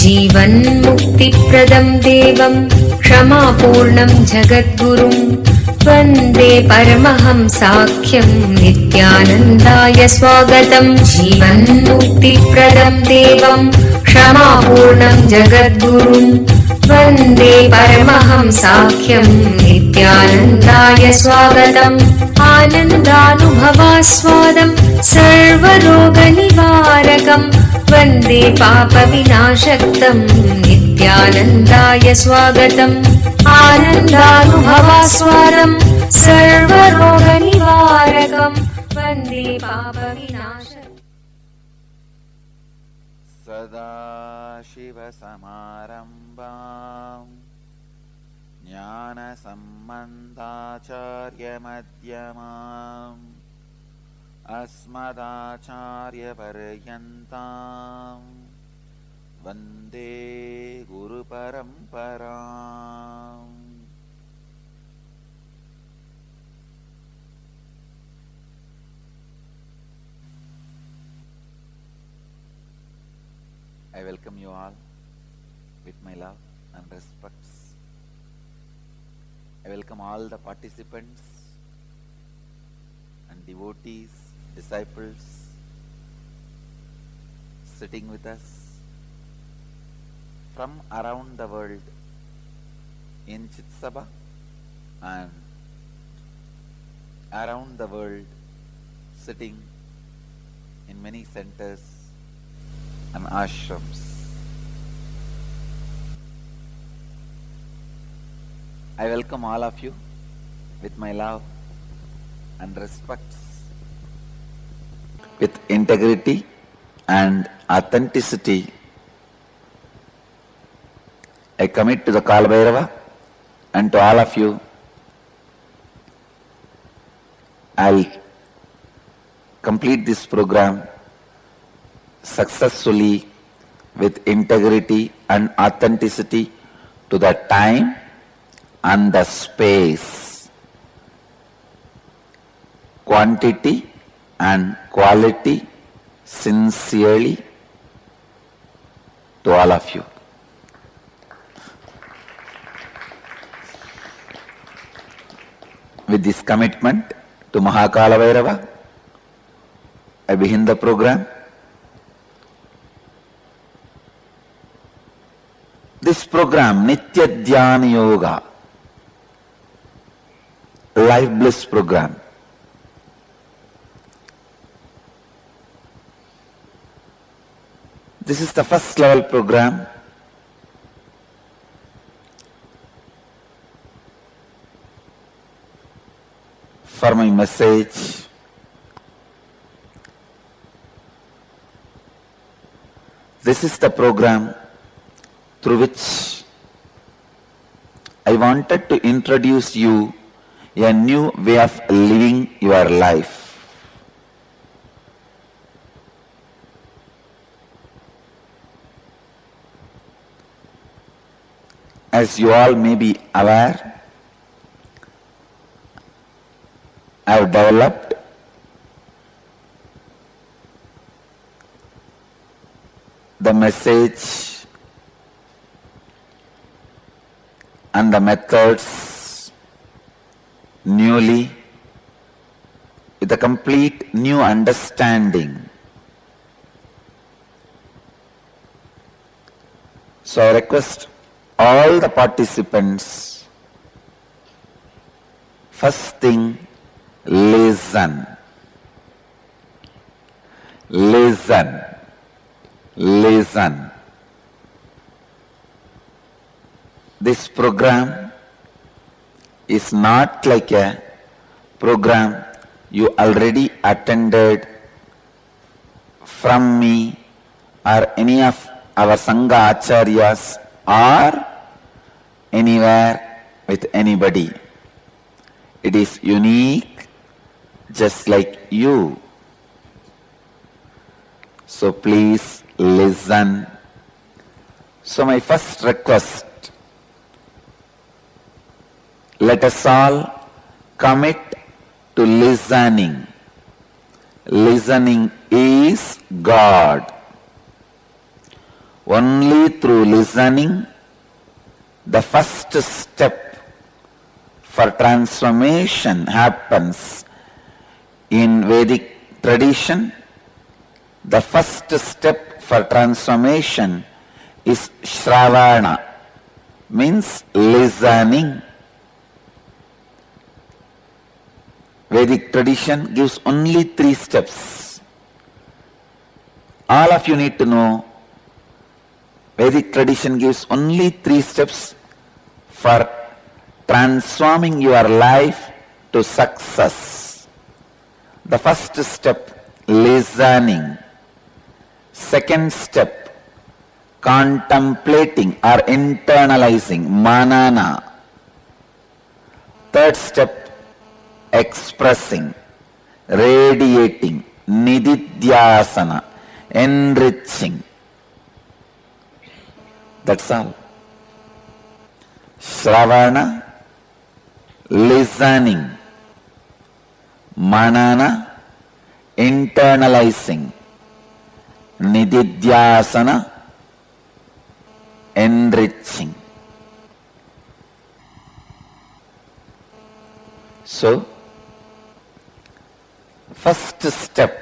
जीवन्मुक्तिप्रदं देवं क्षमापूर्णं जगद्गुरुं वन्दे परमहंसाख्यं नित्यानन्दाय स्वागतं। जीवन्मुक्तिप्रदं देवं क्षमापूर्णं जगद्गुरुं वन्दे परमहंसाख्यं नित्यानन्दाय स्वागतम्। आनन्दानुभवास्वादं सर्वरोगनिवारकं वन्दे पापविनाशक्तं नित्यानन्दाय स्वागतम्। आनन्दानुभवास्वादं सर्वरोगनिवारकं वन्दे पापविनाशक्तं। सदाशिवसमारम्भाम् ज्ञानसम्बन्धाचार्यमध्यमाम् अस्मदाचार्यपर्यन्ताम् वन्दे गुरुपरम्पराम्। I welcome you all with my love and respects. I welcome all the participants and devotees, disciples sitting with us from around the world in Chitsabha and around the world sitting in many centers and ashrams. I welcome all of you with my love and respects. With integrity and authenticity, I commit to the Kala Bhairava and to all of you, I'll complete this program successfully with integrity and authenticity to the time and the space, quantity and quality, sincerely to all of you. With this commitment to Mahakala Bhairava, I begin the program. This program, Nitya Dhyana Yoga, Life Bliss program, this is the first level program. For my message, this is the program through which I wanted to introduce you a new way of living your life. As you all may be aware, I have developed the message and the methods newly with a complete new understanding. So I request all the participants, first thing, listen. Listen. Listen. This program is not like a program you already attended from me or any of our Sangha Acharyas or anywhere with anybody. It is unique, just like you. So please listen. So my first request, let us all commit to listening. listening is God. Only through listening, the first step for transformation happens. In Vedic tradition, the first step for transformation is Shravana, means listening. Vedic tradition gives only 3 steps. All of you need to know, Vedic tradition gives only 3 steps for transforming your life to success. The first step, listening. Second step, contemplating or internalizing, manana. Third step, expressing, radiating, nididhyasana, enriching. That's all. Shravana, listening, manana, internalizing, nididhyasana, enriching. So, first step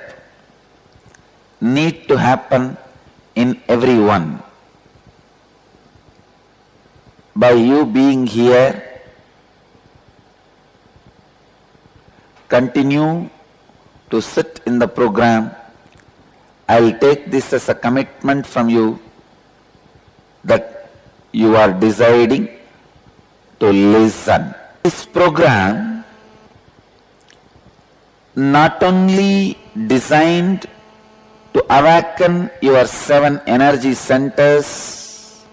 need to happen in everyone. By you being here, continue to sit in the program. I will take this as a commitment from you that you are deciding to listen. This program not only designed to awaken your 7 energy centers,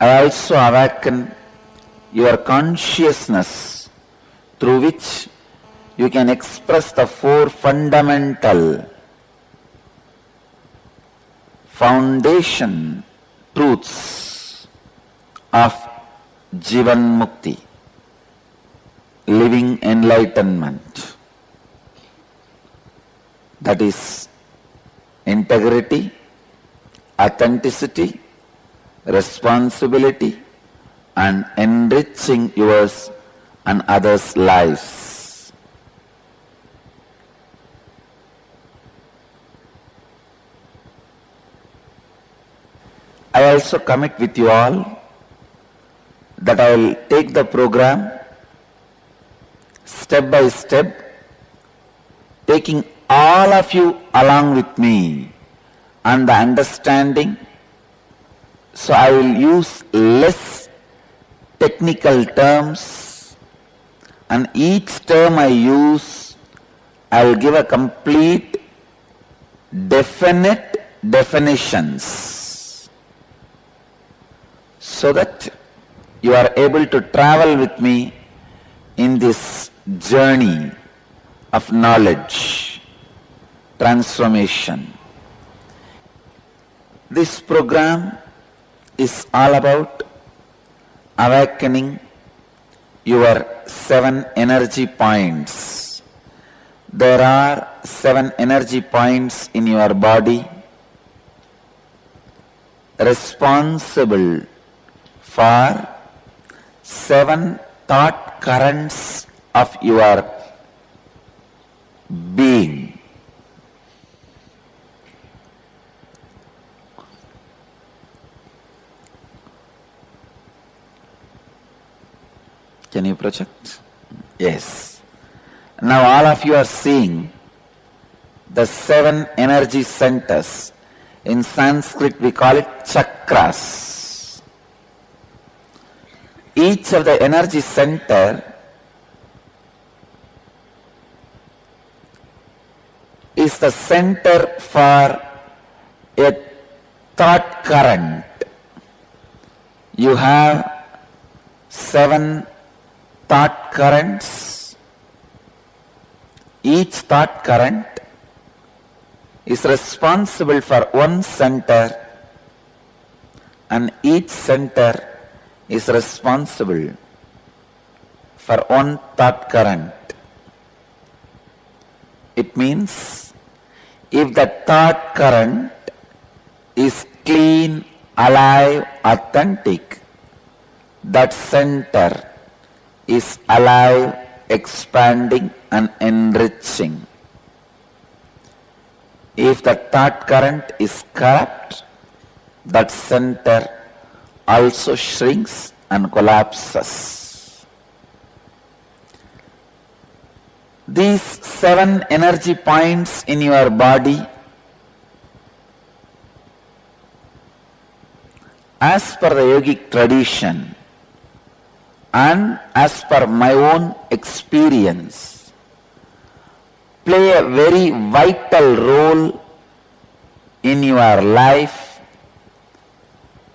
I also awaken your consciousness through which you can express the 4 fundamental foundation truths of Jivan Mukti, living enlightenment. That is integrity, authenticity, responsibility, and enriching yours and others' lives. I also commit with you all that I will take the program step by step, taking all of you along with me and the understanding. So I will use less technical terms, and each term I use, I will give a complete, definite definitions, so that you are able to travel with me in this journey of knowledge, transformation. This program is all about awakening your 7 energy points. There are 7 energy points in your body responsible for 7 thought currents of your being. Can you project? Yes. Now all of you are seeing the 7 energy centers. In Sanskrit we call it chakras. Each of the energy center is the center for a thought current. You have 7 thought currents. Each thought current is responsible for one center, and each center is responsible for one thought current. It means if the thought current is clean, alive, authentic, that center is alive, expanding and enriching. If the thought current is corrupt, that center also shrinks and collapses. These 7 energy points in your body, as per the yogic tradition and as per my own experience, play a very vital role in your life.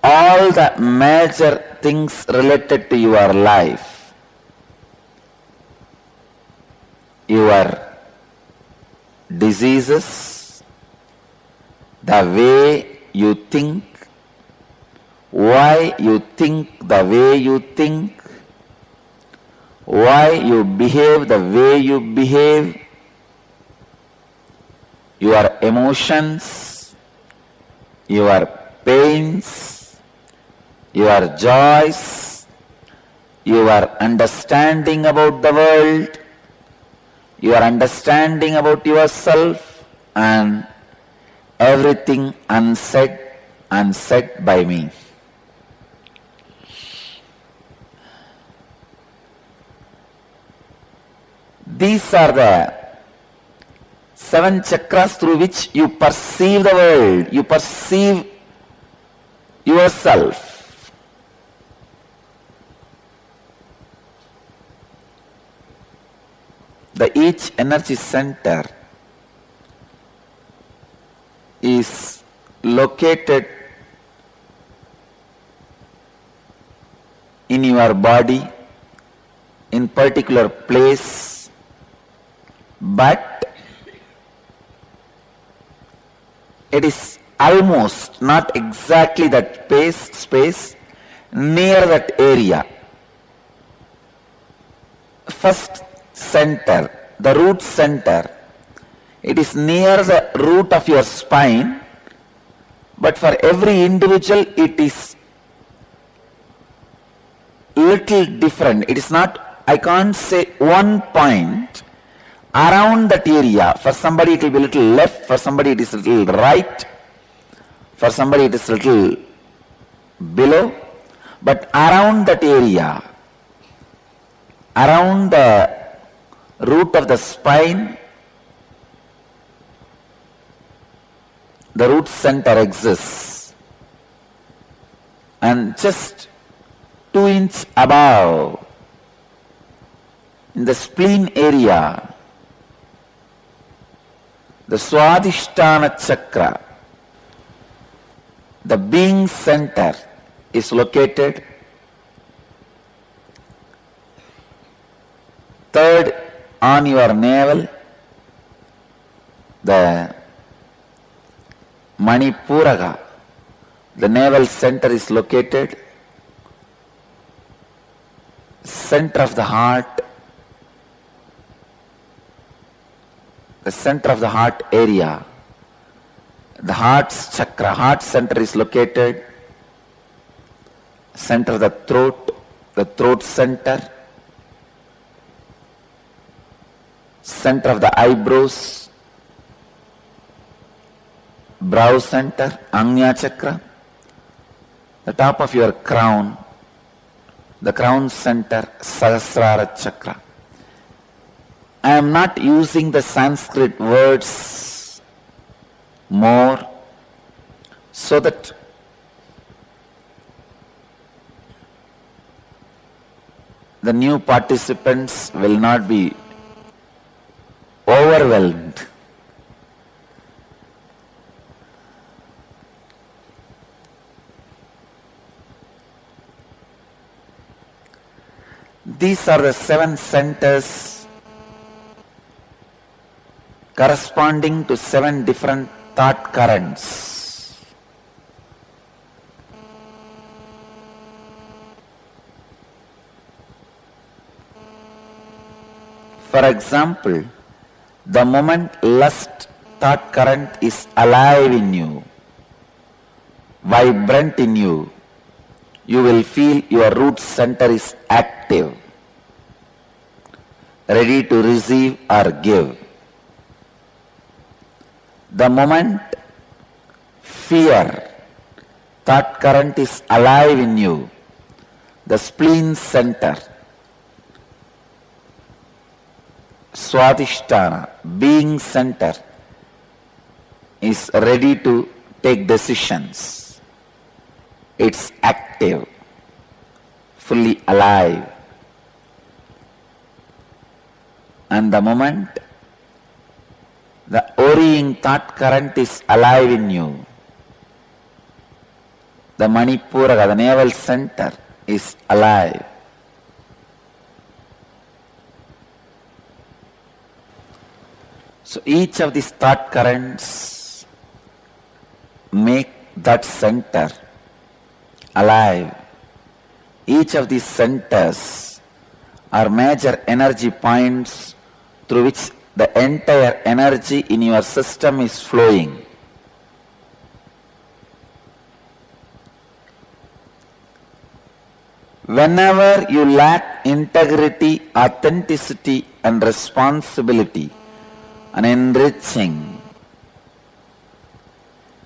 All the major things related to your life, your diseases, the way you think, why you think the way you think, why you behave the way you behave, your emotions, your pains, your joys, your understanding about the world, your understanding about yourself, and everything unsaid by me. These are the 7 chakras through which you perceive the world, you perceive yourself. Each energy center is located in your body in particular place, but it is almost, not exactly that space near that area. First center, the root center, it is near the root of your spine, but for every individual it is little different. It is not, I can't say one point around that area. For somebody it will be a little left, for somebody it is a little right, for somebody it is a little below, but around that area, around the root of the spine, the root center exists, and just 2 inches above, in the spleen area, the Swadhisthana chakra, the being center, is located. Third, on your navel, the Manipuraga, the navel center is located. Center of the heart, the center of the heart area, the heart's chakra, heart center is located. Center of the throat center, center of the eyebrows, brow center, Agnya chakra, the top of your crown, the crown center, Sahasrara chakra. I am not using the Sanskrit words more so that the new participants will not be overwhelmed. These are the 7 centers corresponding to 7 different thought currents. For example, The moment lust thought current is alive in you, vibrant in you, you will feel your root center is active, ready to receive or give. The moment fear thought current is alive in you, the spleen center, Swadhisthana, being center, is ready to take decisions. It's active, fully alive. And the moment the worrying thought current is alive in you, the Manipura, the navel center, is alive. So each of these thought currents make that center alive. Each of these centers are major energy points through which the entire energy in your system is flowing. Whenever you lack integrity, authenticity and responsibility and enriching,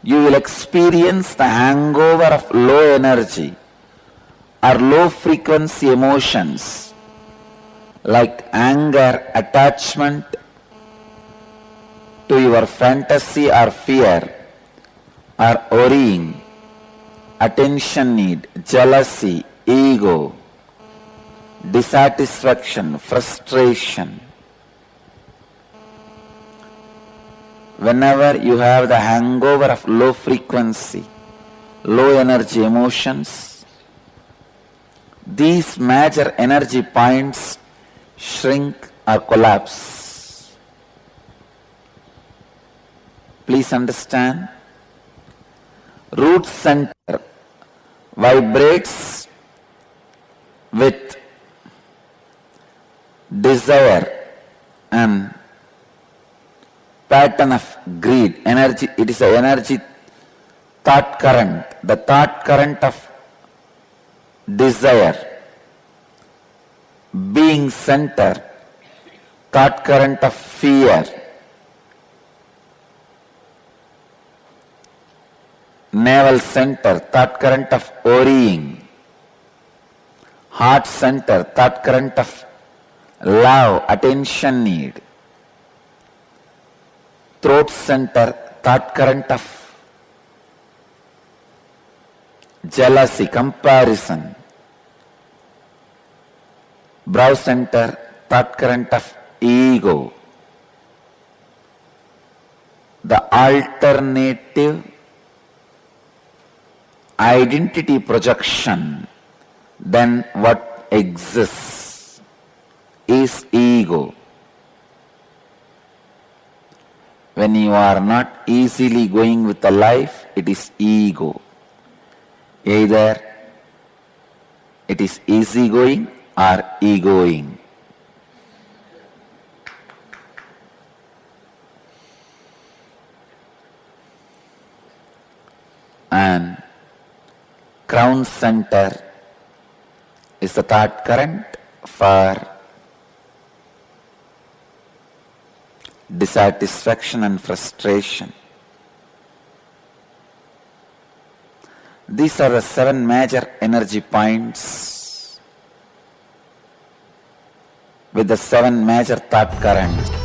you will experience the hangover of low energy or low frequency emotions like anger, attachment to your fantasy or fear, or worrying, attention need, jealousy, ego, dissatisfaction, frustration. Whenever you have the hangover of low frequency, low energy emotions, these major energy points shrink or collapse. Please understand, root center vibrates with desire and pattern of greed, energy. It is an energy thought current, the thought current of desire. Being center, thought current of fear. Navel center, thought current of worrying. Heart center, thought current of love, attention need. Throat center, thought current of jealousy, comparison. Brow center, thought current of ego. The alternative identity projection than what exists is ego. When you are not easily going with the life, it is ego. Either it is easy going or egoing. And crown center is the thought current for dissatisfaction and frustration. These are the 7 major energy points with the 7 major thought currents.